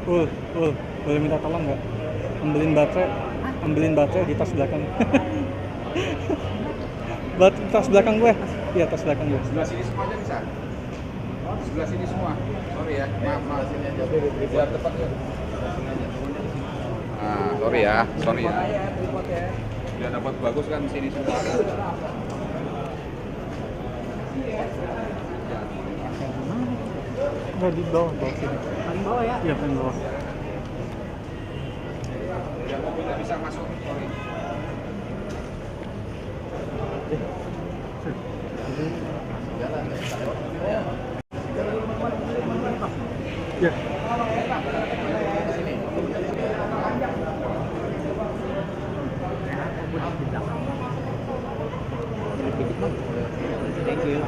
Boleh minta tolong nggak? Ambilin baterai di tas belakang. Tas belakang gue. Iya, tas belakang gue. Sebelah sini semua aja bisa. Sebelah sini semua. Sorry ya. Maaf sini aja. Biar tepat ya. Ah, sorry ya. Biar dapat bagus kan sini semua. Nggak di bawah sini. Paling bawah ya? Iya, paling bawah. Biar mobilnya bisa masuk. Sorry. Ya. Thank you.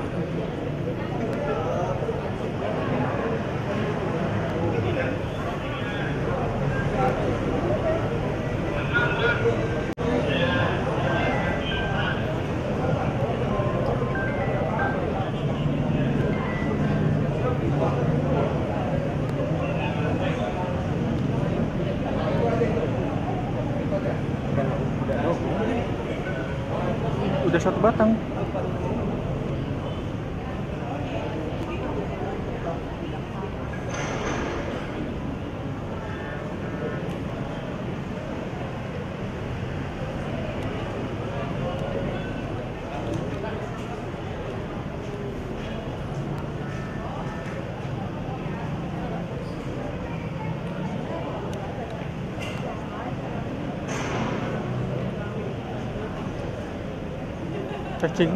Udah 1 batang. Cacing.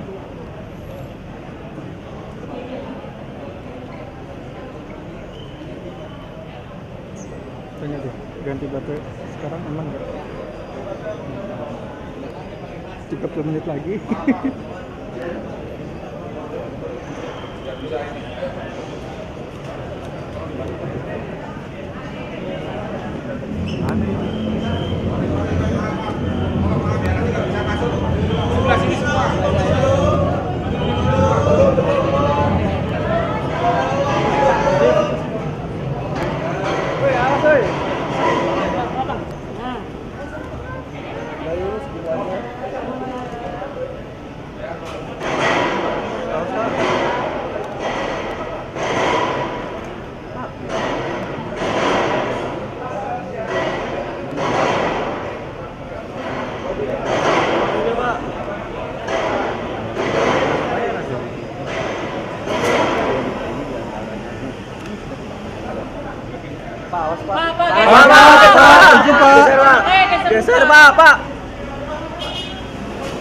Tanya deh, ganti baterai sekarang aman nggak? 30 menit lagi. Sebelah sini semua. Geser, Pak.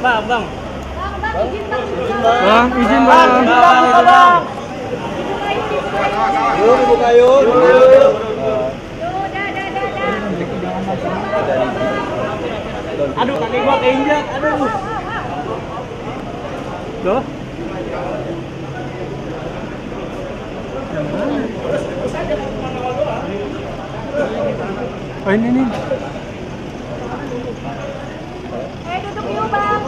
Bang. Izin bang. Yuk, buka yuk. Aduh, kaki gua keinjak. Aduh. Loh? Oh, ini nih. Duduk yuk bang.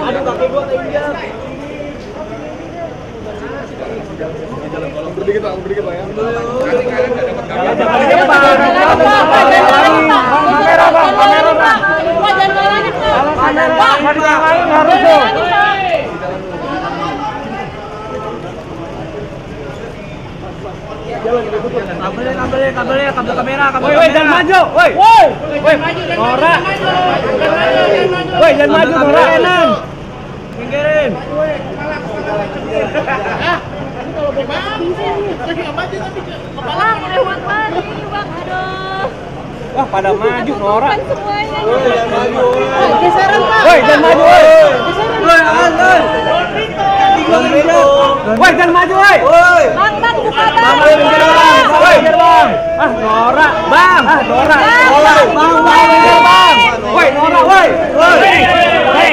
Aduh, kaki gua keinjak. Berdikit Pak ya. Kabelnya, kabel kamera. Woi, jangan maju, woi. Nora. Woi, jangan maju, Nora. Enan. Pinggirin. Wah, pada maju, Nora. Jangan maju. Geseran, Pak. Woi, jangan maju, woi. Woi, alas. Woi, jangan maju, woi. Bang, buka bang. Woi, Bang. Ah, Nora, Bang. Ah, Nora. Bang. Woi, Nora, woi. Hei.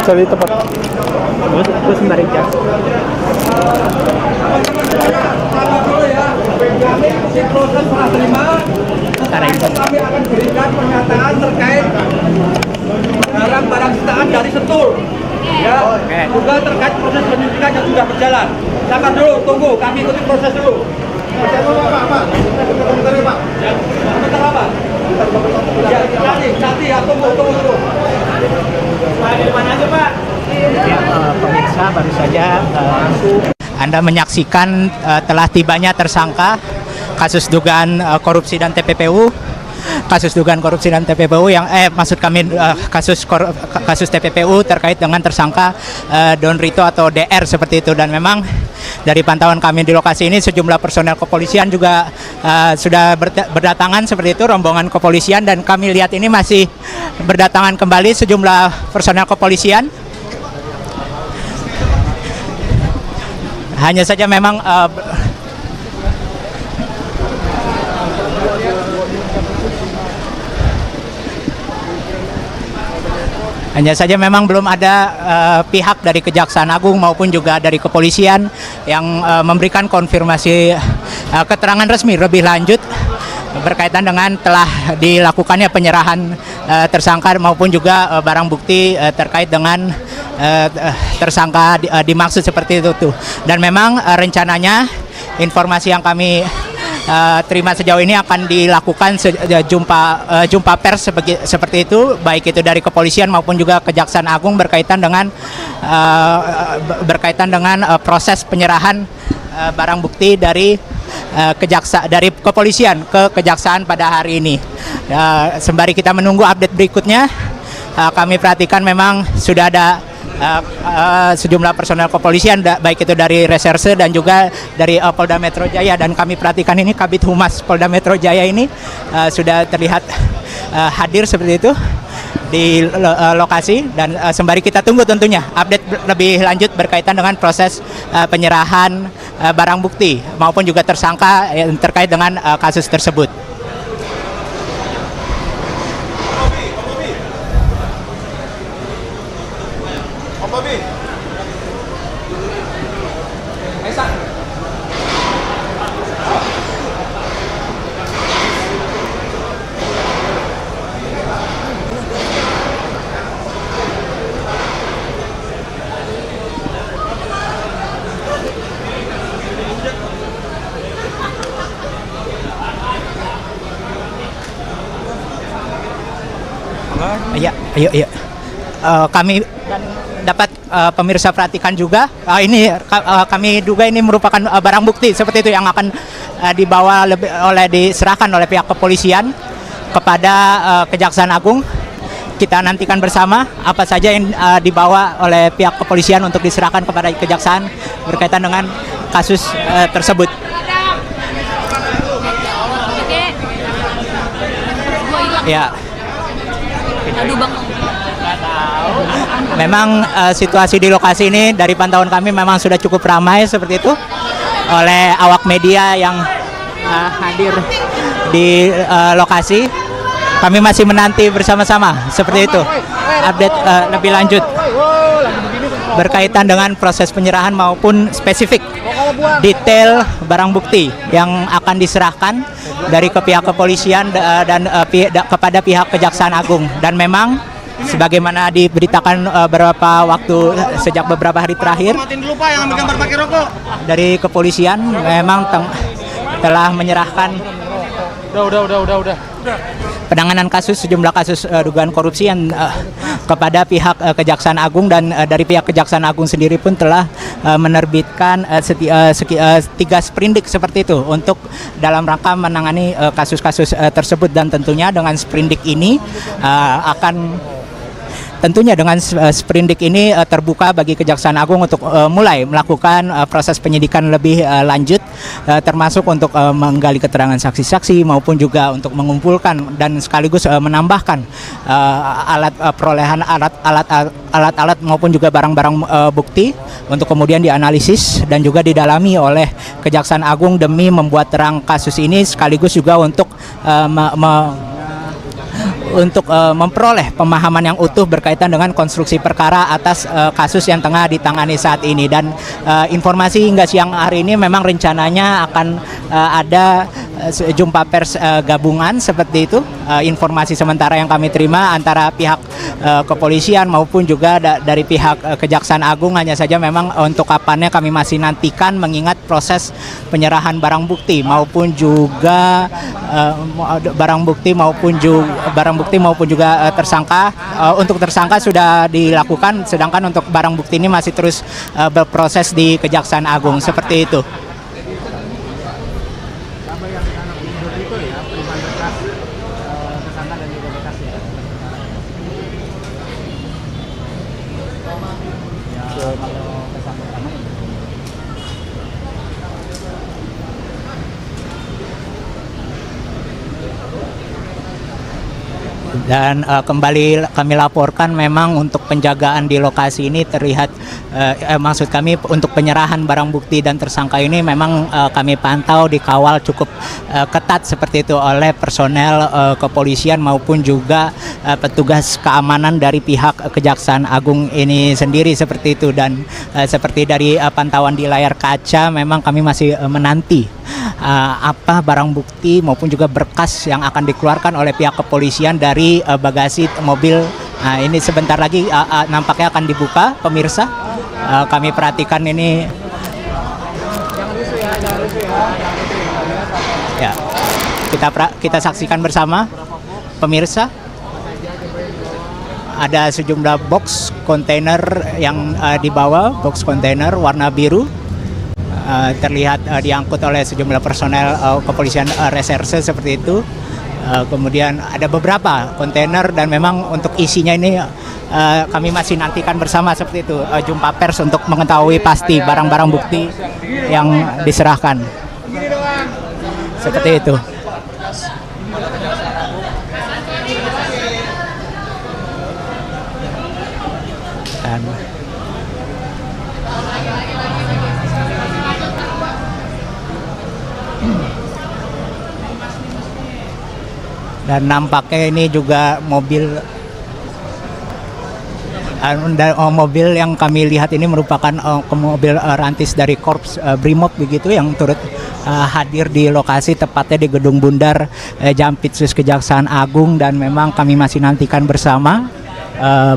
cari tempat. Bos sembari cek. Kami akan berikan pernyataan terkait barang-barang sitaan dari Sentul. Ya, juga terkait proses penyidikan yang sudah berjalan. Sabar dulu, tunggu, kami ikuti proses dulu. Sebentar apa? Ya, nanti ya, tunggu. Ya, pemirsa baru saja Anda menyaksikan telah tibanya tersangka kasus dugaan korupsi dan TPPU. Kasus dugaan korupsi dan TPPU yang maksud kami kasus TPPU terkait dengan tersangka Don Rito atau DR seperti itu. Dan memang dari pantauan kami di lokasi ini sejumlah personel kepolisian juga sudah berdatangan seperti itu, rombongan kepolisian, dan kami lihat ini masih berdatangan kembali sejumlah personel kepolisian. Hanya saja memang belum ada pihak dari Kejaksaan Agung maupun juga dari kepolisian yang memberikan konfirmasi keterangan resmi lebih lanjut berkaitan dengan telah dilakukannya penyerahan tersangka maupun juga barang bukti terkait dengan tersangka dimaksud seperti itu tuh. Dan memang rencananya informasi yang kami terima sejauh ini akan dilakukan jumpa pers seperti itu, baik itu dari kepolisian maupun juga Kejaksaan Agung berkaitan dengan proses penyerahan barang bukti dari kepolisian ke kejaksaan pada hari ini. Sembari kita menunggu update berikutnya, kami perhatikan memang sudah ada sejumlah personel kepolisian baik itu dari reserse dan juga dari Polda Metro Jaya, dan kami perhatikan ini Kabid Humas Polda Metro Jaya ini sudah terlihat hadir seperti itu di lokasi, dan sembari kita tunggu tentunya update lebih lanjut berkaitan dengan proses penyerahan barang bukti maupun juga tersangka terkait dengan kasus tersebut. Ya, ayo. Kami dapat pemirsa perhatikan juga. Kami duga ini merupakan barang bukti seperti itu yang akan diserahkan oleh pihak kepolisian kepada Kejaksaan Agung. Kita nantikan bersama apa saja yang dibawa oleh pihak kepolisian untuk diserahkan kepada Kejaksaan berkaitan dengan kasus tersebut. Ya. Aduh bang. Memang situasi di lokasi ini dari pantauan kami memang sudah cukup ramai seperti itu oleh awak media yang hadir di lokasi. Kami masih menanti bersama-sama seperti itu update lebih lanjut berkaitan dengan proses penyerahan maupun spesifik detail barang bukti yang akan diserahkan dari pihak kepolisian dan kepada pihak Kejaksaan Agung. Dan memang sebagaimana diberitakan sejak beberapa hari terakhir dari kepolisian memang telah menyerahkan penanganan sejumlah kasus dugaan korupsi yang kepada pihak Kejaksaan Agung, dan dari pihak Kejaksaan Agung sendiri pun telah menerbitkan 3 sprindik seperti itu untuk dalam rangka menangani kasus-kasus tersebut. Dan tentunya dengan sprindik ini sprindik ini terbuka bagi Kejaksaan Agung untuk mulai melakukan proses penyidikan lebih lanjut, termasuk untuk menggali keterangan saksi-saksi maupun juga untuk mengumpulkan dan sekaligus menambahkan perolehan alat-alat maupun juga barang-barang bukti untuk kemudian dianalisis dan juga didalami oleh Kejaksaan Agung demi membuat terang kasus ini, sekaligus juga untuk untuk memperoleh pemahaman yang utuh berkaitan dengan konstruksi perkara atas kasus yang tengah ditangani saat ini. Dan informasi hingga siang hari ini memang rencananya akan ada jumpa pers gabungan seperti itu. Informasi sementara yang kami terima antara pihak kepolisian maupun juga dari pihak Kejaksaan Agung. Hanya saja memang untuk kapannya kami masih nantikan, mengingat proses penyerahan barang bukti maupun juga barang bukti maupun juga tersangka. Untuk tersangka sudah dilakukan, sedangkan untuk barang bukti ini masih terus berproses di Kejaksaan Agung seperti itu. Dan kembali kami laporkan memang untuk penjagaan di lokasi ini terlihat, maksud kami untuk penyerahan barang bukti dan tersangka ini memang kami pantau dikawal cukup ketat seperti itu oleh personel kepolisian maupun juga petugas keamanan dari pihak Kejaksaan Agung ini sendiri seperti itu. Dan seperti dari pantauan di layar kaca, memang kami masih menanti apa barang bukti maupun juga berkas yang akan dikeluarkan oleh pihak kepolisian dari bagasi mobil. Nah, ini sebentar lagi nampaknya akan dibuka, pemirsa. Kami perhatikan ini. Ya, kita saksikan bersama, pemirsa. Ada sejumlah box kontainer yang dibawa, box kontainer warna biru. Terlihat diangkut oleh sejumlah personel kepolisian reserse seperti itu. Kemudian ada beberapa kontainer dan memang untuk isinya ini kami masih nantikan bersama seperti itu, jumpa pers untuk mengetahui pasti barang-barang bukti yang diserahkan. Seperti itu. Dan nampaknya ini juga mobil yang kami lihat ini merupakan mobil rantis dari Korps Brimob begitu, yang turut hadir di lokasi, tepatnya di Gedung Bundar Jampitsus Kejaksaan Agung. Dan memang kami masih nantikan bersama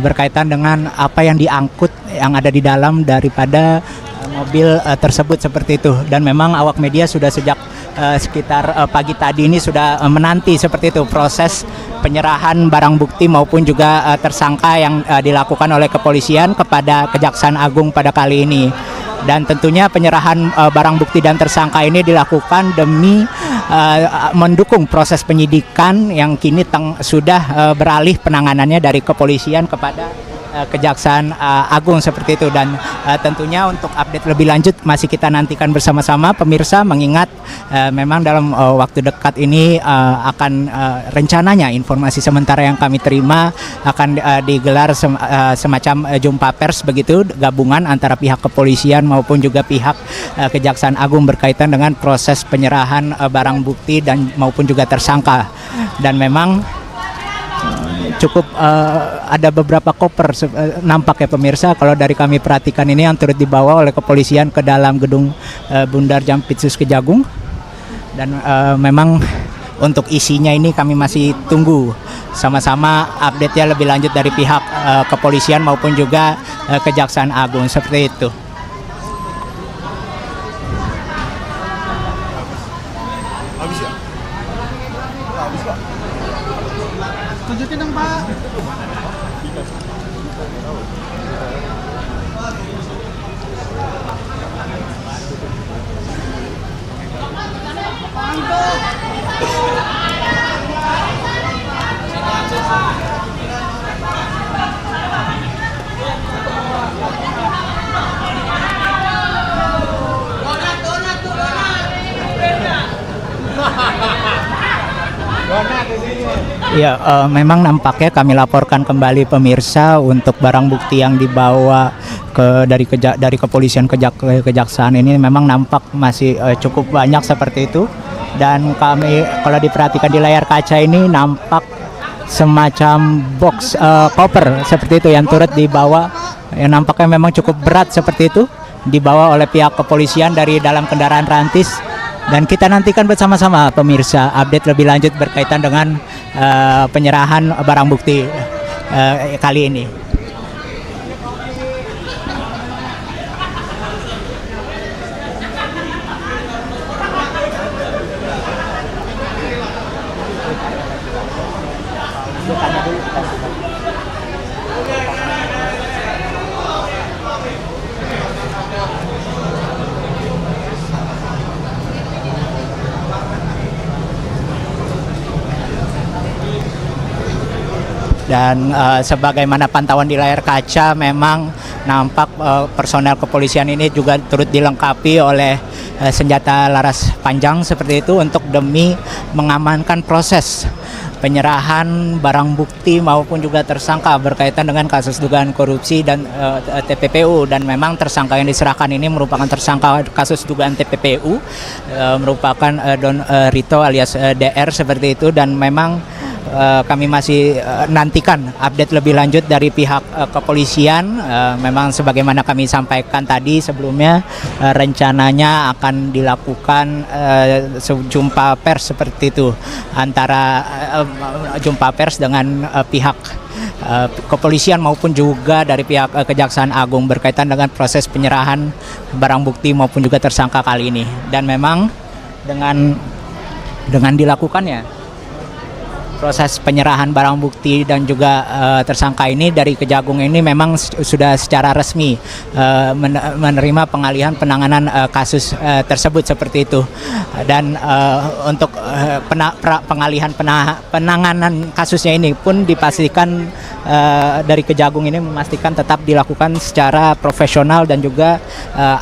berkaitan dengan apa yang diangkut yang ada di dalam daripada mobil tersebut seperti itu. Dan memang awak media sudah sejak sekitar pagi tadi ini sudah menanti seperti itu proses penyerahan barang bukti maupun juga tersangka yang dilakukan oleh kepolisian kepada Kejaksaan Agung pada kali ini. Dan tentunya penyerahan barang bukti dan tersangka ini dilakukan demi mendukung proses penyidikan yang kini sudah beralih penanganannya dari kepolisian kepada Kejaksaan Agung seperti itu. Dan tentunya untuk update lebih lanjut masih kita nantikan bersama-sama, pemirsa, mengingat memang dalam waktu dekat ini akan rencananya informasi sementara yang kami terima akan digelar semacam jumpa pers begitu gabungan antara pihak kepolisian maupun juga pihak Kejaksaan Agung berkaitan dengan proses penyerahan barang bukti dan maupun juga tersangka. Dan memang cukup ada beberapa koper nampak ya pemirsa, kalau dari kami perhatikan ini yang turut dibawa oleh kepolisian ke dalam Gedung Bundar Jampitsus Kejagung. Dan memang untuk isinya ini kami masih tunggu sama-sama update-nya lebih lanjut dari pihak kepolisian maupun juga Kejaksaan Agung seperti itu. Tunjukin dong Pak. Ya, memang nampaknya kami laporkan kembali pemirsa untuk barang bukti yang dibawa dari kepolisian kejaksaan ini memang nampak masih cukup banyak seperti itu. Dan kami kalau diperhatikan di layar kaca ini nampak semacam box koper seperti itu yang turut dibawa, yang nampaknya memang cukup berat seperti itu, dibawa oleh pihak kepolisian dari dalam kendaraan rantis. Dan kita nantikan bersama-sama pemirsa update lebih lanjut berkaitan dengan penyerahan barang bukti kali ini. Dan sebagaimana pantauan di layar kaca, memang nampak personel kepolisian ini juga turut dilengkapi oleh senjata laras panjang seperti itu untuk demi mengamankan proses penyerahan barang bukti maupun juga tersangka berkaitan dengan kasus dugaan korupsi dan TPPU. Dan memang tersangka yang diserahkan ini merupakan tersangka kasus dugaan TPPU, merupakan Don Rito alias DR seperti itu. Dan memang kami masih nantikan update lebih lanjut dari pihak kepolisian. Memang sebagaimana kami sampaikan tadi sebelumnya, rencananya akan dilakukan jumpa pers seperti itu, antara jumpa pers dengan pihak kepolisian maupun juga dari pihak Kejaksaan Agung berkaitan dengan proses penyerahan barang bukti maupun juga tersangka kali ini. Dan memang dengan dilakukannya proses penyerahan barang bukti dan juga tersangka ini dari Kejagung ini memang sudah secara resmi menerima pengalihan penanganan kasus tersebut seperti itu. Dan untuk pengalihan penanganan kasusnya ini pun dipastikan dari Kejagung ini memastikan tetap dilakukan secara profesional dan juga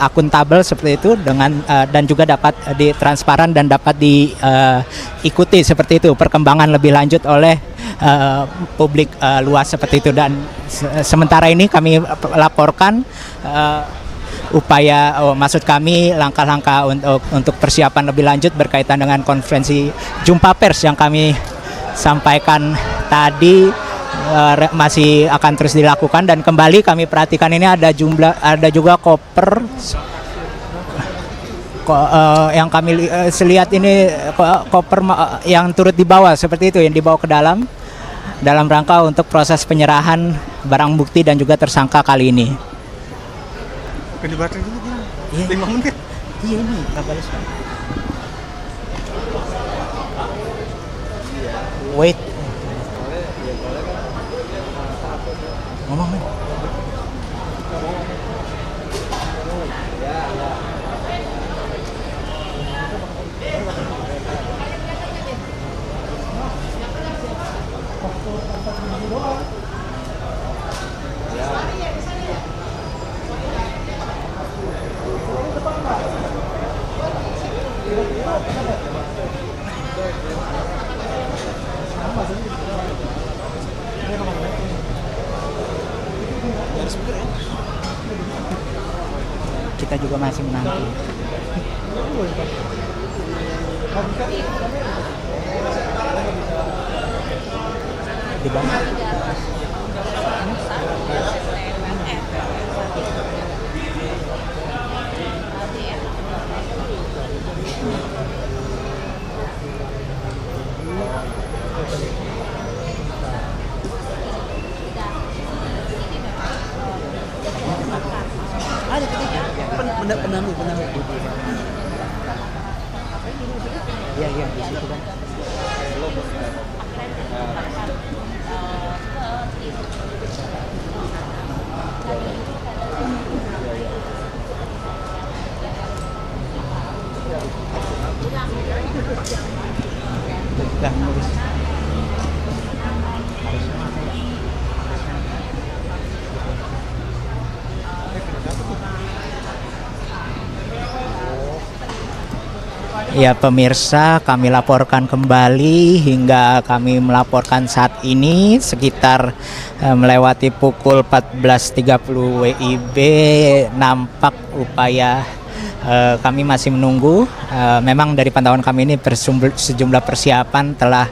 akuntabel seperti itu, dengan dan juga dapat ditransparan dan dapat diikuti seperti itu perkembangan lebih lanjut oleh publik luas seperti itu. Dan sementara ini kami laporkan maksud kami langkah-langkah untuk persiapan lebih lanjut berkaitan dengan konferensi jumpa pers yang kami sampaikan tadi masih akan terus dilakukan. Dan kembali kami perhatikan ini ada juga koper yang kami lihat ini, koper yang turut dibawa seperti itu, yang dibawa ke dalam rangka untuk proses penyerahan barang bukti dan juga tersangka kali ini. Oke, dibaca dulu gimana? Iya. 5 menit. Iya, ini kabar. Wait. Ngomong. Kita juga masih menanti. Di bawah. Penamuk. Iya, di situ kan. Dah, nulis. Ya pemirsa, kami laporkan kembali hingga kami melaporkan saat ini sekitar melewati pukul 14.30 WIB, nampak upaya kami masih menunggu. Memang dari pantauan kami ini sejumlah persiapan telah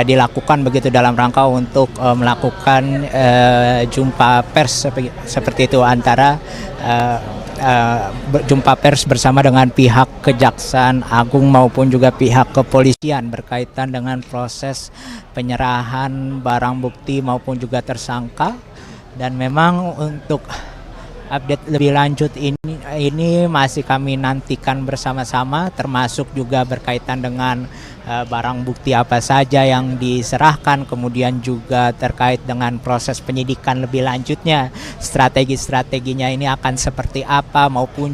dilakukan begitu dalam rangka untuk melakukan jumpa pers seperti itu antara jumpa pers bersama dengan pihak Kejaksaan Agung maupun juga pihak kepolisian berkaitan dengan proses penyerahan barang bukti maupun juga tersangka. Dan memang untuk update lebih lanjut ini masih kami nantikan bersama-sama, termasuk juga berkaitan dengan barang bukti apa saja yang diserahkan, kemudian juga terkait dengan proses penyidikan lebih lanjutnya, strategi-strateginya ini akan seperti apa, maupun